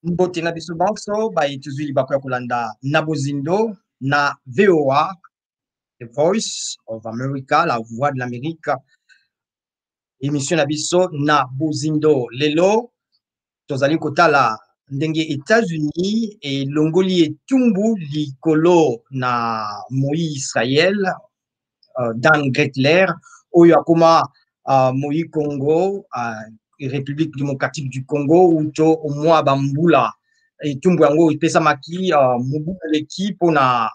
Mbote na biso banso baituzwili bakoya kolanda na bozindo na VOA, The Voice of America, la voix de l'Amérique. Émission na biso na bozindo lelo tozali kotala ndenge États-Unis elongoli etumbu likolo na Moïse Israël, Dan Gretler oyo akoma Moïse Congo, République démocratique du Congo uto omwa bambula etumbu yango epesamaki mobu eleki mpona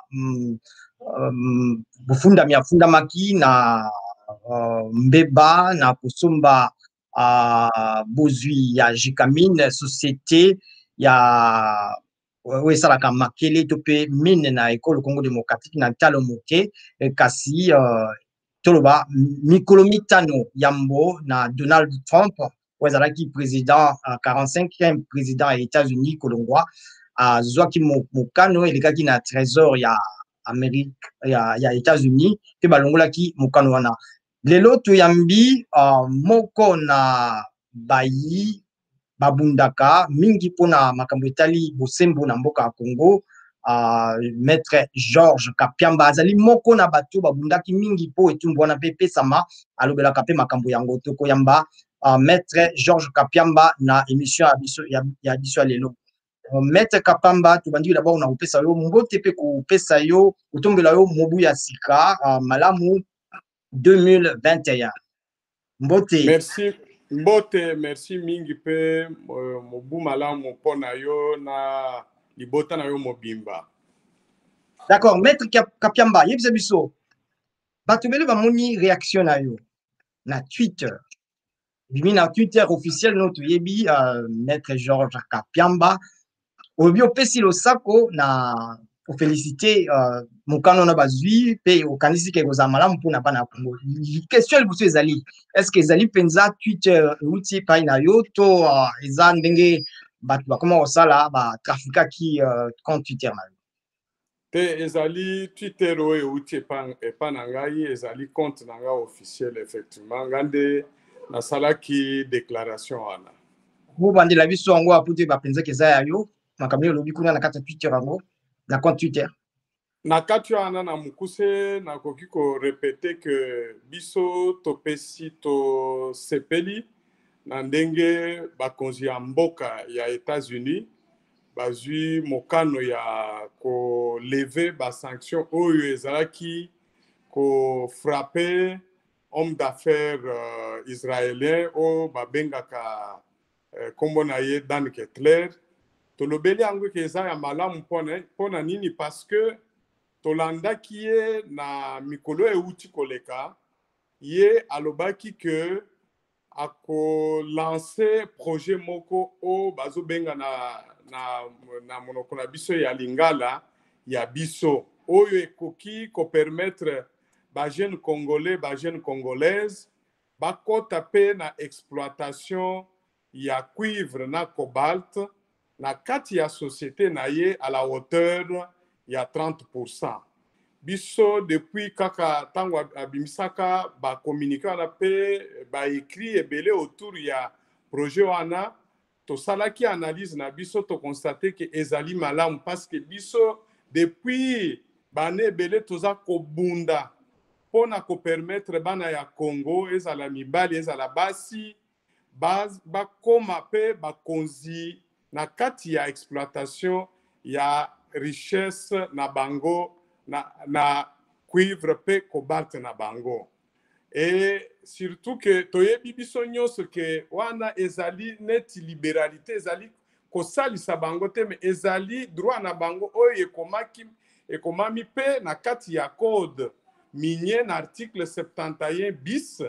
bofundami afundamaki na mbeba na kosomba bozwi ya Jikamine, société ya oyo esalaka makele to mpe mine na ekolo Congo démocratique na talo moke kasi toloba mikolo mitano yambo na Donald Trump oyo azalaki président 45e président ya États-Unis kolongwa azwaki mokano elekaki na trésor ya Amérique ya États-Unis mpe balongolaki mokano wana lelo toyambi moko na bayi babundaka mingi mpona makambo etali bosembo na mboka ya Congo, maître Georges Kapiamba azali moko na bato babundaki mingi mpo etumbu wana mpe pesama alobelaka mpe makambo yango tokoyamba maître Georges Kapiamba na émission ya biso ya lelo. Maître Kapamba tobandi d'abord na kopesa yo mbote mpe kopesa yo kotombela yo mobu ya sika malamu 2021. Mbote. Merci. Mbote, merci mingi pe mobu malamu mpona yo na libota na yo mobimba. D'accord, maître Kapiamba, yebisa biso. Bato bele bamoni réaction na yo na Twitter. Bimi na Twitter officiel no toyebi maître Georges Kapiamba obi opesi losako na féliciter mokano na bazwi pe okanisi ke kozala malamu mpona bana ya Congo. Question liboso ezali, est-ce que ezali penza Twitter euti epai na yo to eza ndenge bato bakoma kosala batrafikaki compte Twitter na yo? Te ezali Twitter oyo euti epai na ngai ezali compte na ngai officiel effectivement ngande nasalaki déclaration wana. Bobandela biso yango apote bapenzaki eza ya yo makambo olobi kuna na kati ya Twitter yango na compte Twitter. Na kati wana na mukuse nakoki ko répéter que biso topesi to sepeli na ndenge bakonzi ya mboka ya États-Unis bazwi mokano ya ko lever ba sanction oyo ezalaki ko frapper homme d'affaires israélien o babengaka kombo na ye Dan Gretler. Tolobeli yango ke eza ya malamu mpona nini parce que tolandaki ye na mikolo euti koleka ye alobaki ke ako lancer projet moko o bazobenga na monoko na biso ya lingala ya biso oyo ekoki ko permettre ba jeune congolais ba jeune congolaise bakota pe na exploitation ya cuivre na cobalt na kati ya société na ye à la hauteur ya 30%. Biso depuis kaka tango abimisaka ba communiquer wana pe ba écrit ebele autour ya projet wana to salaki analyse na biso to constater que ezali malamu parce que biso depuis bane ebele toza kobunda pona ko permettre bana ya Congo ezala mibali ezala basi bakoma pe bakonzi na kati ya exploitation ya richesse na bango na cuivre pe cobalt na bango et surtout que toyebi biso nyonso ke wana ezali neti libéralité ezali kosalisa bango te mais ezali droit na bango oyo ekomami pe na kati ya code minier na article 71 bis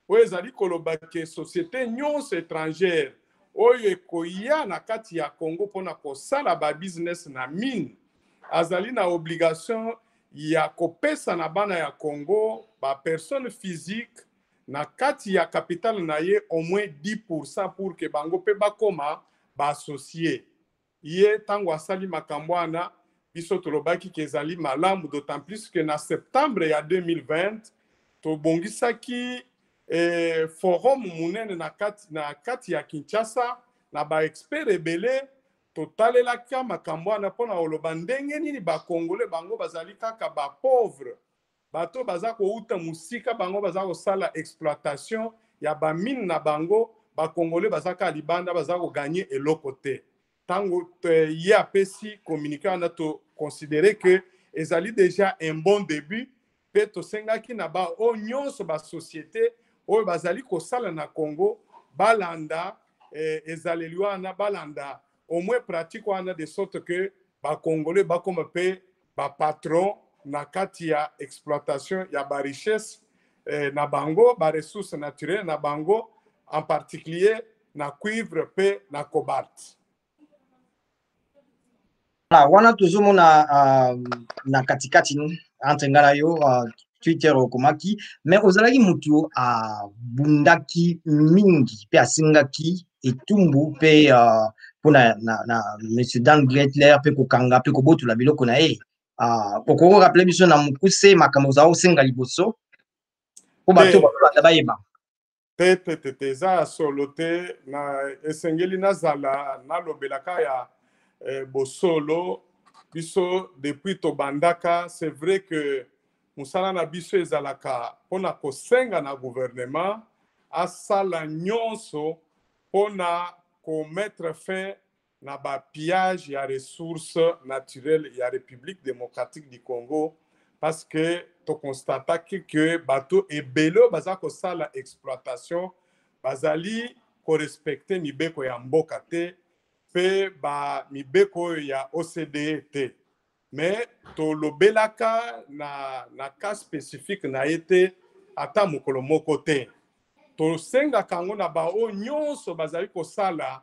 oyo ezali koloba ke société nyonso étrangère oyo ekoya na kati ya Congo mpona kosala ba business na mine azali na obligation ya kopesa na bana ya Congo ba personne physique na kati ya capital na ye au moins 10% pour que bango pe bakoma ba associé ye tango asali makambo wana biso tolobaki ke ezali malamu d'autant plus que na septembre ya 2020 tobongisaki forum munene na kati ya Kinshasa na ba expert ebele totalelaki makambo wana mpona koloba ndenge nini bakongole bango bazali kaka bapauvre, bato baza kouta musika, bango baza kosala exploitation ya bamine na bango, bakongole baza kaka libanda baza koganye eloko te. Tango ye apesi communiqué wana toconsidere que ezali déjà un bon début, mpe tosengaki na ba oyo nyonso basociété oyo bazali kosala na Congo balanda ezaleli wana, balanda au moins pratique wana, de sorte que bakongole bakoma mpe bapatron na kati ya exploitation ya barichesse na bango, baressources naturelles na bango, en particulier na cuivre mpe na cobalt. Wana tozomona na katikati entre nga na yo Twitter okomaki, mais ozalaki mutu abundaki mingi mpe asingaki etumbu mpe mpona na monsieur Dan Gretler mpe kokanga mpe kobotola biloko na ye. Okoko rappele biso na mokuse makambo ozala kosenga liboso mpo bato balanda bayeba. Te eza solo te, na esengeli nazala nalobelaka ya bosolo biso depuis tobandaka. C'est vrai que musala na biso ezalaka mpona kosenga na gouvernement asala nyonso mpona komettre fin na bapillage ya ressources naturelles ya République démocratique du Congo, parce que to constataki que bato ebele baza kosala exploitation bazali korespecte mibeko ya mboka te mpe ba mibeko ya OCDE te. Mais tolobelaka na cas spécifique na ye te ata mokolo moko te. Tosengaka yango na bao nyonso bazali kosala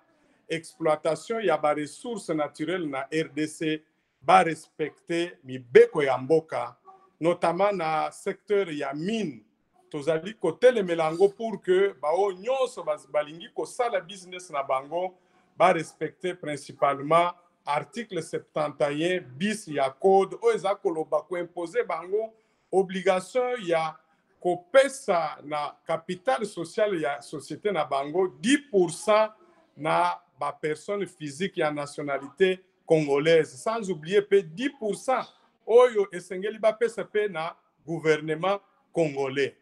exploitation ya ba ressources naturelles na RDC barespecte mibeko ya mboka, notamment na secteur ya mine. Tozali kotelemela yango pour que bao nyonso balingi kosala business na bango barespecte principalement article 71 bis ya code oyo eza koloba koimpose bango obligation ya kopesa na capital social ya société na bango 10% na ba personne physique ya nationalité congolaise, sans oublier pe 10% oyo esengeli bapesa pe na gouvernement congolais.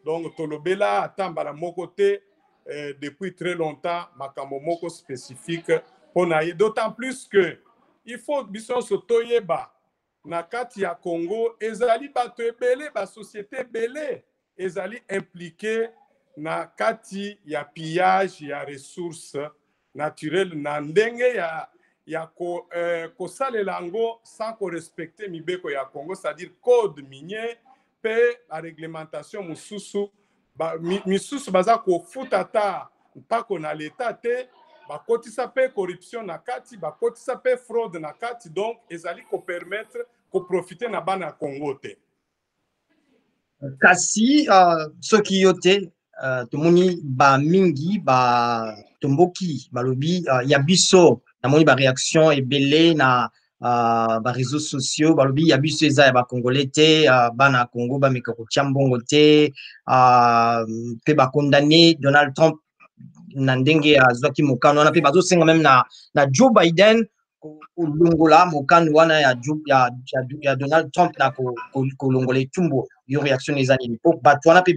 Donc tolobela atambala moko te depuis très longtemps makambo moko spécifique pona ye, d'autant plus que il faut biso sotoyeba na kati ya Congo ezali bato ebele ba société ebele ezali impliqué na kati ya pillage ya ressources naturelles na ndenge ya kosalela yango sans korespecte mibeko ya Congo, c'est-à-dire code minier pe la réglementation mususu misusu baza kofuta ta mpako na leta te, bakotisa pe corruption na kati, bakotisa pe fraude na kati, donc ezali ko permettre ko profiter na bana Congo te. Kasi soki yo te tomoni ba mingi ba tomboki balobi ya biso namoni ba réaction ebele na ba réseaux sociaux balobi ya biso eza ya ba congolais te, bana Congo ba meka kotia mbongo te, pe ba condamné Donald Trump na ndenge azwaki mokano wana, pe bazosenga même na Joe Biden kolongola mokano wana ya Donald Trump na kolongola etumbu. Yo réaction eza nini po bato wana pe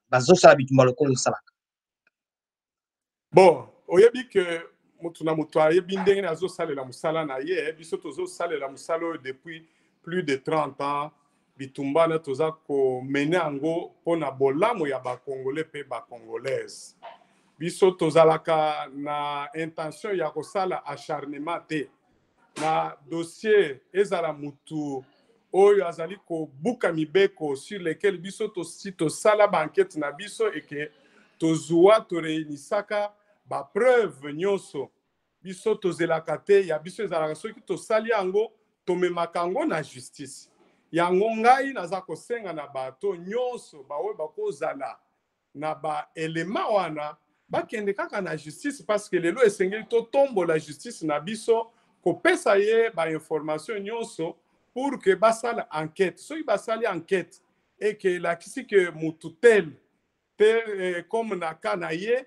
bazosala bitumba lokolo osalaka? Bon, oyebi ke mutu na mutu ayebi ndenge azosalela musala na ye, biso tozosalela musala oyo depuis plus de 30 ans, bitumba na toza komene yango mpona bolamu ya bakongolais pe bakongolaise. Biso tozalaka na intention ya kosala acharnement te na dossier ezala mutu oyo azali kobuka mibeko sur lesquels biso tosala banquete na biso eke tozwa toreynisaka ba preuve nyonso biso tozelaka te ya biso ezalaka soki tosali yango tomemaka yango na justice. Yango ngai naza kosenga na bato nyonso baoyo bakozala na ba elema wana bakende kaka na justice, parce que lelo esengeli totombola justice na biso kopesa ye ba information nyonso pour que basala enquête. Soki basali enquête et que lakisi que mutu tel comme na kana ye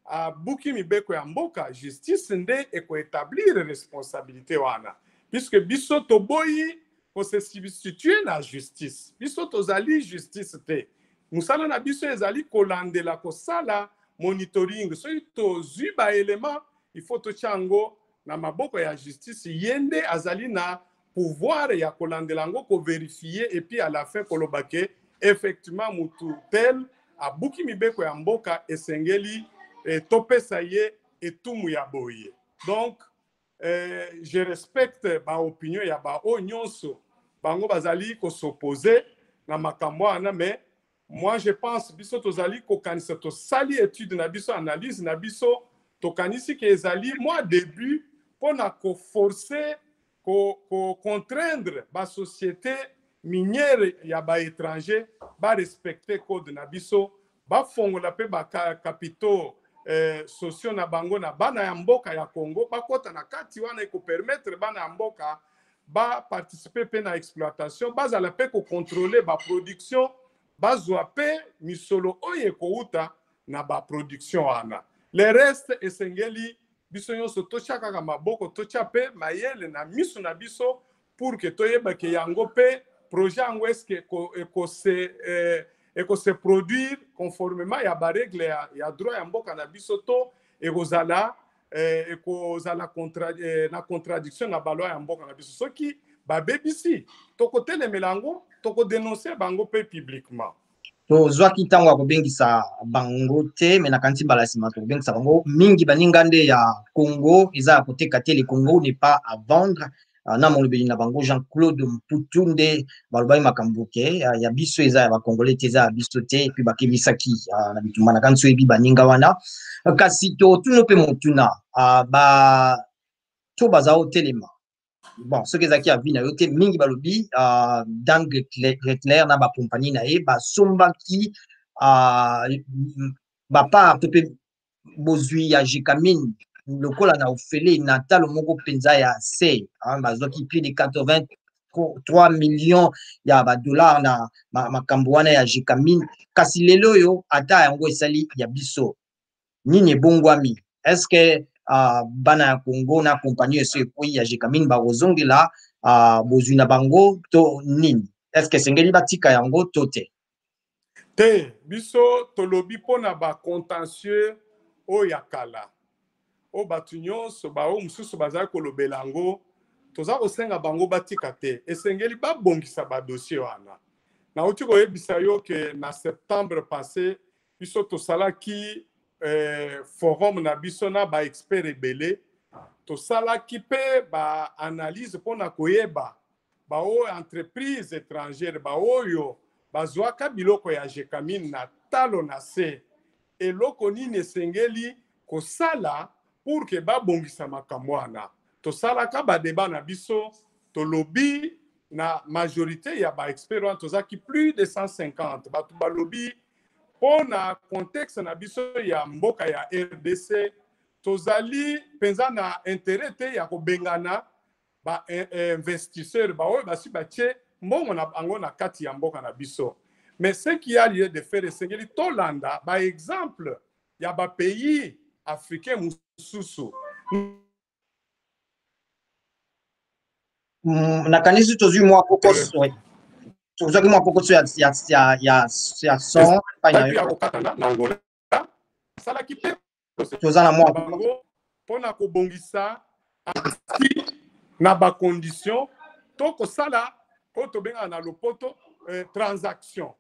abuki mibeko ya mboka justice nde ekoétablir responsabilité wana puisque biso toboyi ko se substituer na justice biso tozali justice te musala na biso ezali kolandela kosala monitoring soki tozwi baélément il faut totia yango na maboko ya justice yende azali na pouvoir ya kolandela yango kovérifier et puis à la fin koloba ke effectivement mutu tel abuki mibeko ya mboka esengeli topesa ye etumu ya boye. Donc je respecte ba opinion ya ba o nyonso bango bazali ko s'opposer na makambo wana mais moi je pense biso tozali ko kanisa to sali étude na biso analyse na biso to kanisi ke ezali moi début pona ko forcer ko contraindre ba société minière ya ba étranger ba respecter code na biso ba fongola pe ba capitaux sociaux na bango na bana ya mboka ya Congo ba kota na kati wana ko permettre bana ya mboka ba participer pe na exploitation bazala pe ko contrôler ba production bazwa pe misolo oye ko uta na ba production wana le reste esengeli biso nyonso totia kaka maboko totia pe mayele na miso na biso pour que toyeba ke yango pe projet yango eske eko se produire conformément ya ba règle ya droit ya mboka na biso to ekozala na contradiction na baloi ya mboka na biso soki babebisi tokotelemela yango tokodénoncer bango pe publiquement. tozwaki ntango ya kobengisa bango te me nakanisi mbala nsima tokobengisa bango mingi baninga nde ya Congo eza ya koteka te le Congo n'est pas à vendre na molobeli na bango Jean-Claude Mputu nde balobaki makambo ke ya biso eza ya bakongolais te eza ya biso te epuis bakebisaki na bitumba na kanisi oyebi baninga wana kasi totuna mpe motuna to baza otelema bon soki ezalaki avi na yo te mingi balobi Dan Gretler na bakompani na ye basombaki bapart to mpe bozwi ya Gécamine lokola na ofele na talo moko mpenza ya se bazwaki plus de 83 millions ya badollars na makambo wana ya Gécamine kasi lelo oyo ata yango esali ya biso nini ebongwami est-ce que bana ya Congo na compagnie eso ekwei ya Gécamine bakozongela bozwi na bango to nini est-ce que sengeli batika yango to te biso tolobi mpona bacontentieux oyo ya kala oyo bato nyonso bao mosusu bazali kolobela yango toza kosenga bango batika te esengeli babongisa badossier wana nauti koyebisa yo ke na septembre passé biso tosalaki forum na biso na baexpert ebele tosalaki mpe baanalyse mpona koyeba baoyo entreprise étrangère baoyo bazwaka biloko ya Gécamine na talo na se eloko nini esengeli kosala pour ke babongisa makambo wana tosalaka badeba na biso tolobi na majorité ya baexpert wana tozaki plus de 150 bato balobi mpona contexte na biso ya mboka ya RDC tozali mpenza na intérêt te ya kobengana ba-investisseur baoyo basi batie mbongo na bango na kati ya mboka na biso mais ce qui a lieu de faire esengeli tolanda baexemple ya bapays africain mosusu nakanisi tozwi mwa pokoso tozwaki mwa pokoso ya son ya kokatana na Angola asalaki mpe toza na mwa bango mpona kobongisa na bacondition to kosala oyo tobengaka na lopoto transaction.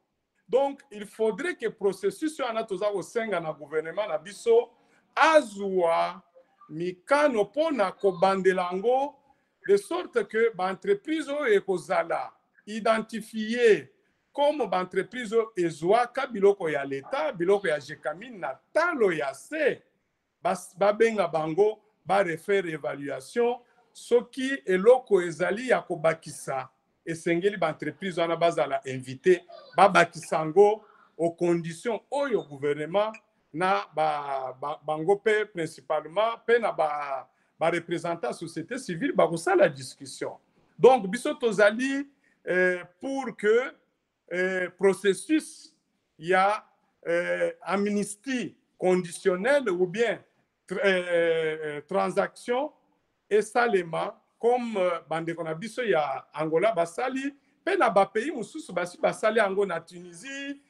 Donc il faudrait que processus wana toza kosenga na gouvernement na biso azwa mikano mpona kobandela yango de sorte que baentreprise oyo ekozala identifié comme baentreprise oyo ezwaka biloko ya leta biloko ya Gécamine na talo ya se babenga bango barefaire évaluation soki eloko ezali ya kobakisa esengeli baentreprise wana bazala invité babakisa yango aux conditions oyo gouvernement na bango pe principalement pe na représentant société civile bakosala discussion. Donc biso tozali pour que processus ya amnistie conditionnel ou bien transaction et salema comme bandeko na biso ya Angola basali pe na ba pays mususu basi basali yango na Tunisie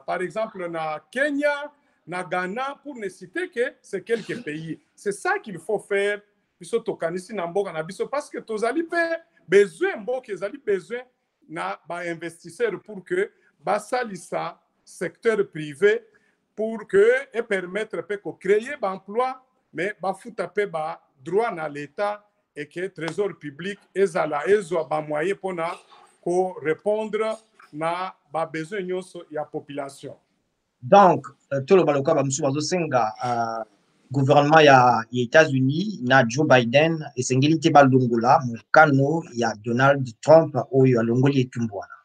par exemple na Kenya na Ghana pour ne citer que c'est quelques pays. C'est ça qu'il faut faire biso tokanisi na mboka na biso parce que tozali pe besoin mboka ezali besoin na ba investisseurs pour que basalisa secteur privé pour que et permettre pe ko créer ba emploi mais ba futa pe ba droit na l'état et que trésor public ezala ezwa ba moyen pona ko répondre na ba besoin nyonso ya population. Donc tolo baloka ba musu bazosenga gouvernement ya États-Unis na Joe Biden esengeli te balongola mokano ya Donald Trump oyo alongoli etumbwana.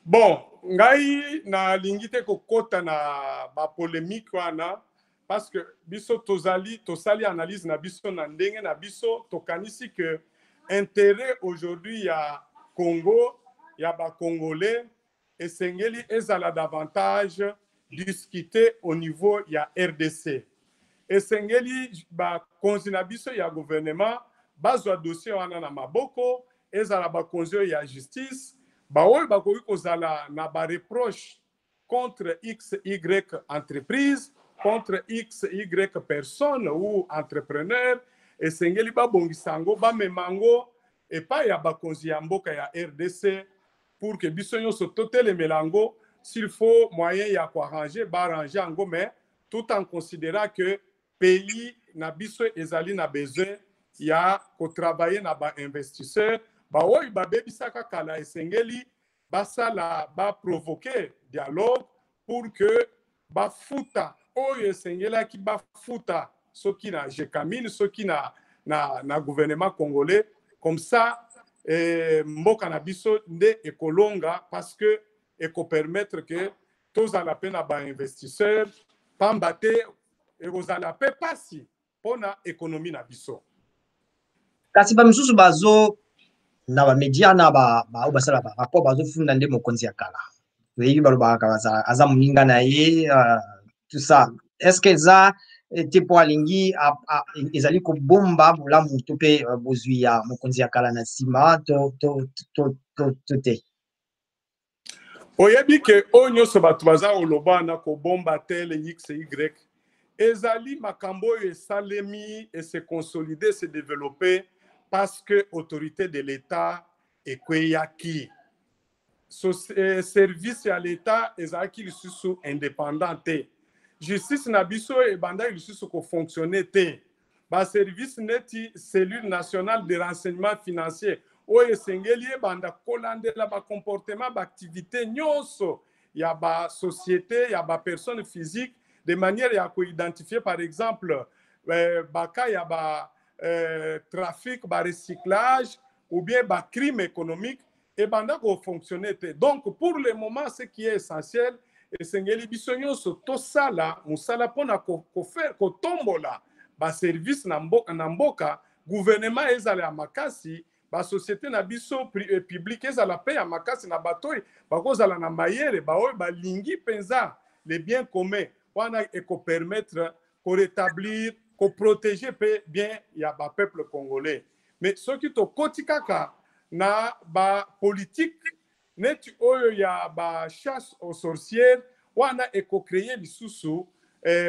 Bon, ngai na lingite ko kota na ba polémique wana parce que biso tosali analyse na biso na ndenge na biso tokanisi que intérêt aujourd'hui ya Congo ya ba Congolais esengeli ezala davantage discuter au niveau ya RDC. Esengeli ba konzi na biso ya gouvernement bazwa dossier wana na maboko ezala ba konzi ya justice ba oyo bakoki kozala na ba reproche contre XY entreprise, contre XY personne ou entrepreneur esengeli babongisa yango bamema yango epai ya bakonzi ya mboka ya RDC pour que biso nyonso totelemela yango s'il faut moyen ya koarranger baarranger yango mais tout en considérant que pays na biso ezali na besoin ya kotravailler na bainvestisseur baoyo babebisaka kala esengeli basala baprovoquer dialogue pour que bafuta oyo esengelaki bafuta soki na Jekamine soki na gouvernement congolais comme ça mboka na biso nde ekolonga parce que ekopermettre que tozala pe na bainvestisseur pamba te ekozala pe pasi mpona ekonomi na biso. Kasi bamisusu bazo na bamedia na oyo basala barapport bazofunda nde mokonzi ya kala oyebi balobaka aza moninga na ye tout ça. Est-ce que eza te mpo alingi ezali kobomba bolamu to mpe bozwi ya mokonzi ya kala na nsima to te? Oyebi ke oyo nyonso bato baza koloba na kobomba tele XY ezali makambo oyo esalemi et se consolider, se développer parce que autorité de l'État ekweyaki. Service ya l'État ezalaki lisusu indépendant te. Justice na biso ebandaki lisusu ko fonctionner te. Ba service neti cellule nationale de renseignement financier oyo esengeli ebanda kolandela ba comportement ba activité nyonso ya ba société ya ba personne physique de manière ya ko identifier par exemple baka ya ba trafic, ba recyclage ou bien ba crime économique et banda ko fonctionner te. Donc pour le moment ce qui est essentiel esengeli biso nyonso tosala musala pona ko faire ko tombola ba service na mboka gouvernement ezala ya makasi ba société na biso public ezala pe ya makasi na batoi bakozala na mayele baoyo balingi penza les biens communs wana eko permettre ko rétablir ko protéger pe bien ya ba peuple congolais. Mais ce qui to kotikaka na ba politique neti oyo ya ba chasse aux sorcières wana eko créer lisusu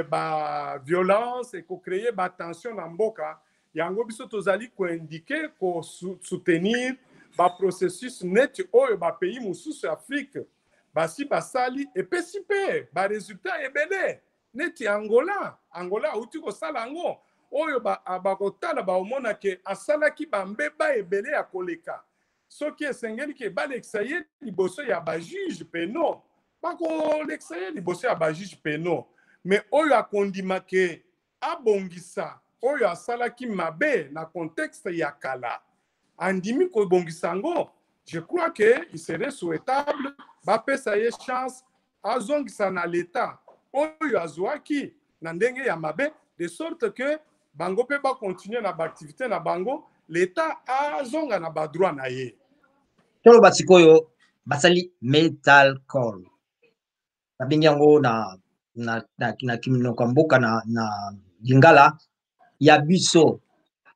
ba violence eko créer ba tension na mboka yango biso tozali ko indiquer ko soutenir ba processus neti oyo ba pays mususu Afrique basi basali epesi pe ba résultat ebele neti Angola uti ko sala ngo oyo ba kotala ba omona ke asalaki ba mbeba ebele ya koleka soki esengeli ke balekisa ye liboso ya ba juge penal bakolekisa ye liboso ya ba juge penal mais oyo akondima ke abongisa oyo asalaki mabe na contexte ya kala andimi kobongisa ngo je crois que il serait souhaitable bapesa ye chance azongisa na l'état oyo azwaki na ndenge ya mabe de sorte que bango pe ba continuer na ba activité na bango l'état azonga na ba droit na ye. Tolo batikoyo basali metal call babengi yango na kiminoko mboka na lingala ya biso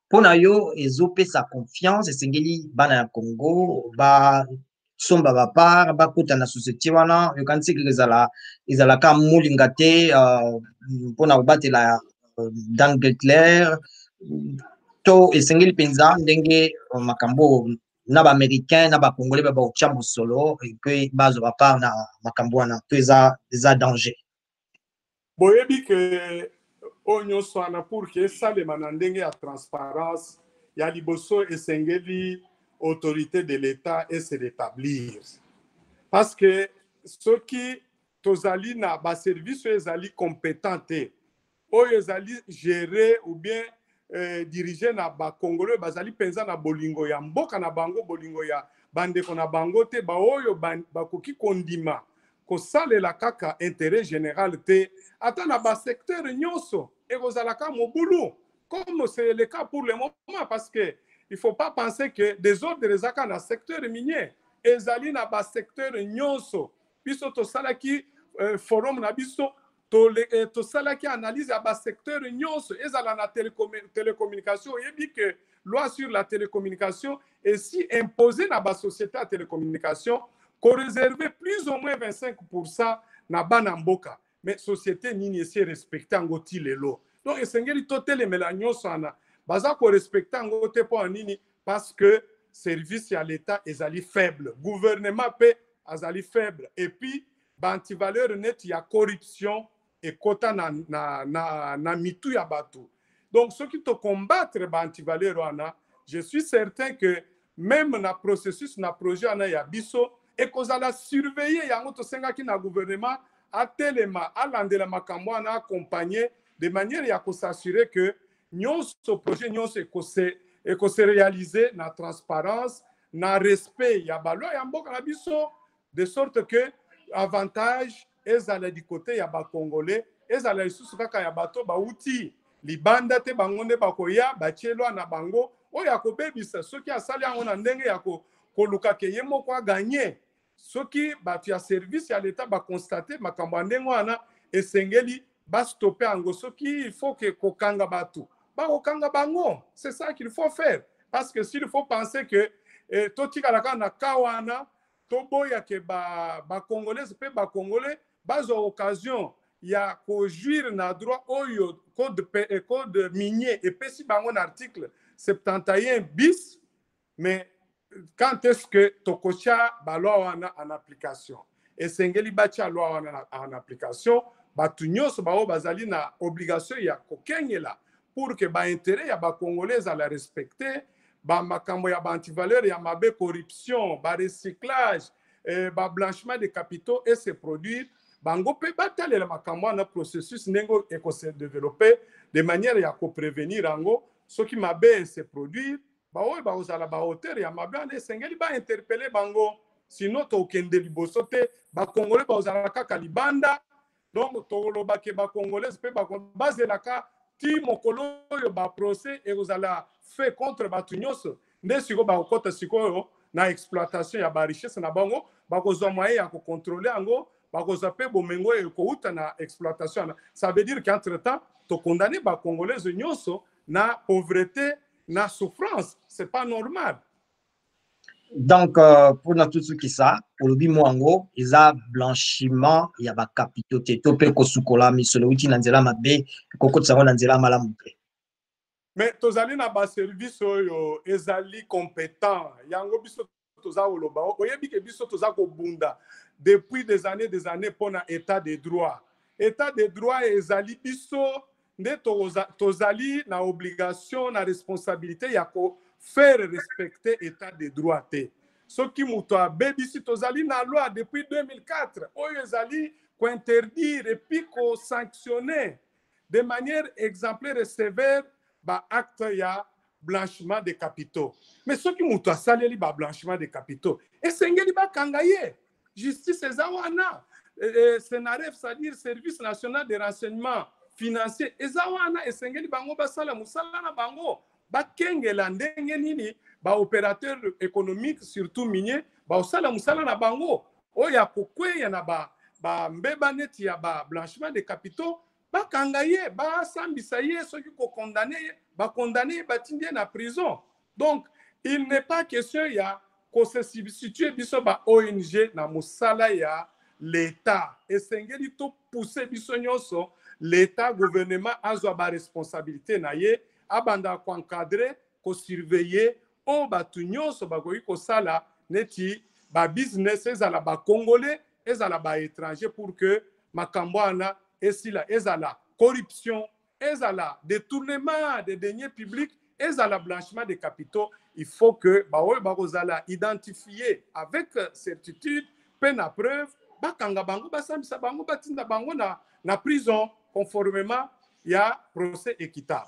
mpona yo ezopesa confiance esengeli bana ya Congo basomba bapart bakota na société wana yokanisi ezalaka molinga te mpona kobatela d'Angleterre to esengeli mpenza ndenge makambo na baaméricain na bacongolais bakotia mosolo mpe bazwa bapart na makambo wana mpe eza danger. boyebi ke oyo nyonso wana pour ke esalema na ndenge ya transparence ya liboso esengeli autorité de l'État ese d'établir parce que soki tozali na baservice oyo ezali compétent te oyo ezali gérer ou bien diriger na bakongolais bazali mpenza na bolingo ya mboka na bango bolingo ya bandeko na bango te baoyo bakoki kondima kosalela kaka intérêt général te ata na basecteur nyonso ekozalaka mobulu comme c'est le cas pour le moment parce que il faut pas penser que désordre ezaka na secteur minier ezali na basecteur nyonso biso tosalaki forum na biso tosalaki analyse ya basecteur nyonso ezala na télécommunication oyebi que loi sur la télécommunication esi imposé na basociété ya télécommunication qu'on réservait plus ou moins 25% na bana mboka mais société nini esi respecté yango ti lelo donc esengeli totelemela nyonso wana baza korespecte yango te mpo nini parce que service ya l'état ezali faible gouvernement mpe azali faible et puis baantivaleur net ya corruption ekota na mitu ya bato donc soki tocombattre baantivaleur wana je suis certain que même na processus na projet wana ya biso ekozala surveiller yango tosengaki na gouvernement atelema alandela makambo wana accompagner de manière ya s'assurer que nyonso projet nyonso ekose réaliser na transparence na respect ya baloi ya mboka na biso de sorte que avantage ezala du côté ya bakongolais ezala lisusu kaka ya bato bauti libanda te bango nde bakoya batie lwa na bango oyo akobebisa soki asali yango na ndenge ya koluka ke ye moko aganye soki bato ya service ya l'état baconstate makambo ya ndenge wana esengeli bastope yango soki il faut que kokanga bato bakokanga bango c'est ça qu'il faut faire parce que s'il faut penser que totikalaka na ka wana toboya ke bacongolais mpe bacongolais bazwa occasion ya kojuire na droit oyo code minier epesi bango na article 71 bis mais quand est-ce que tokotia baloi wana en application esengeli batia loi wana en application bato nyonso bao bazali na obligation ya kokengela pour que baintérêt ya bacongolais ezala respecte bamakambo ya baantivaleur ya mabe corruption barecyclage bablanchiment de capitaux et se produire bango mpe batalela makambo wana processus ndenge ekose développer de manière ya koprévenir yango soki mabe se produire baoyo bakozala baauteur ya mabe wana esengeli bainterpele bango sino tokende liboso te bacongolais bakozala kaka libanda donc tolobake bacongolais mpe bazelaka ti mokolo oyo baprocès ekozala fait contre bato nyonso nde sikoyo bakokota sikoyo na exploitation ya barichesse na bango bakozwa moyen ya kocontrôle yango bakozwa mpe bomengo oyo ekouta na exploitation ça veut dire qu'entre temps tokondane bacongolais nyonso na pauvreté na souffrance c'est pas normal. Donc pour tout ce qui ça olobi mwango eza blanchiment ya bakapitaux te to mpe kosukola misolo uti na nzela mabe kokotisa ngo na nzela malamu te mais tozali na baservice oyo ezali compétent yango biso toza oloba oyebi ke biso toza kobunda depuis des années mpona état de droit ezali biso nde tozali na obligation na responsabilité ya faire respecter état de droit te soki moto abebisi tozali na loi depuis 2004 oyo ezali kointerdire epi kosanctionner de manière exemplaire et sévère baacte ya blanchiment de capitaux mais soki moto asaleli bablanchiment de capitaux esengeli bakanga ye justice eza wana senaref c'est-à-dire service national de renseignement financier eza wana esengeli bango basala mosala na bango bakengela ndenge nini baopérateur économique surtout minier baosala mosala na bango oyo akokweya na ba mbeba neti ya ba blanchiment de capitaux bakanga ye basambisa ye soki ko condamné batindi ye na prison. Donc il n'est pas question ya ko se substituer biso ba ONG na musala ya l'État. Esengeli to pousser biso nyonso l'État gouvernement azwa ba responsabilité na ye abanda ko encadrer ko surveiller o batu nyonso bakoki ko sala neti ba business ezala ba congolais ezala ba étranger pour que makambo wana esila ezala corruption ezala détournement des deniers publics ezala blanchiment de capitaux. Il faut que baoyo bakozala identifier avec certitude peine à preuve bakanga bango basambisa bango batinda bango na prison conformément ya procès équitable.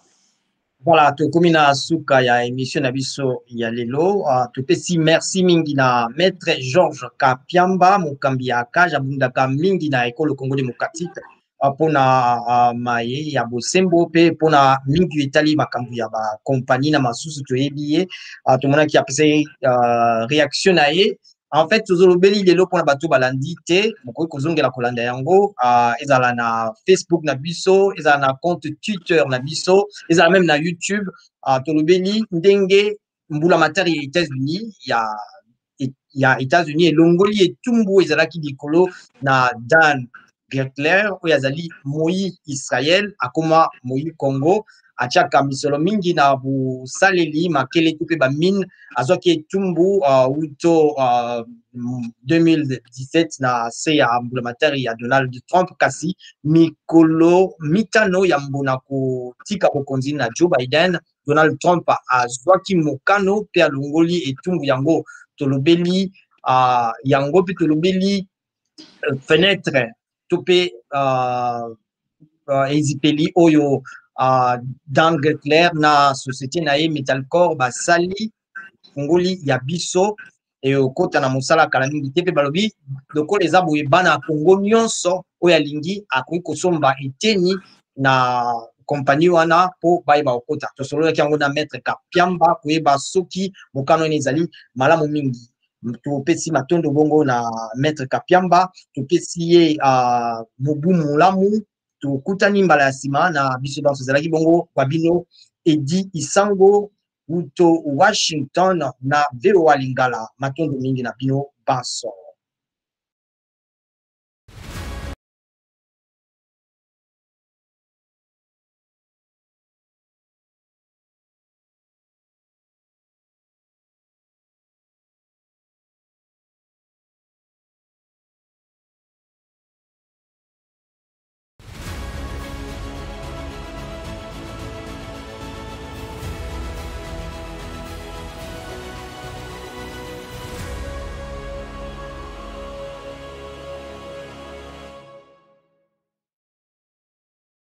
Voilà, tokomi na suka ya émission na biso ya lelo. Topesi merci mingi na maître Georges Kapiamba mokambi ya kaja abundaka mingi na ekolo Congo démocratique pona maye ya bosembo pe pona mingi etali makambo ya ba compagnie na masusu toyebi ye tomonaki apesa réaction na ye. En fait, tozolobeli lelo pona bato balandi te mokoki kozongela kolanda yango ezala na Facebook na biso, ezala na compte Twitter na biso, ezala même na YouTube. Tolobeli ndenge mbula matari ya États-Unis ya États-Unis elongoli etumbu ezalaki likolo na Dan Gertler oyo azali moi Israël akoma moi Congo atiaka misolo mingi na busaleli makele to pe bamine azwaki etumbu uto 2017 na se ya mbula matari ya Donald Trump kasi mikolo mitano ya mbona kotika bokonzi na Joe Biden Donald Trump azwaki mokano pe alongoli etumbu yango tolobeli yango pe tolobeli fenêtre to pe ezipeli oyo Dan Gertler na société na ye Metalcore basali fungoli ya biso e okota na mosala kala mingi te pe balobi lokola eza boye bana Congo nyonso oyo alingi akoki kosomba eteni na kompani wana po bayeba okota tosololaki yango na maître Kapiamba koyeba soki mokano ene ezali malamu mingi. Topesi matondo bongo na maître Kapiamba topesi ye mobu molamu tokutani mbala ya nsima na biso banso ezalaki bongo kwa bino Edi Isango uto Washington na VOA Lingala matondo mingi na bino banso.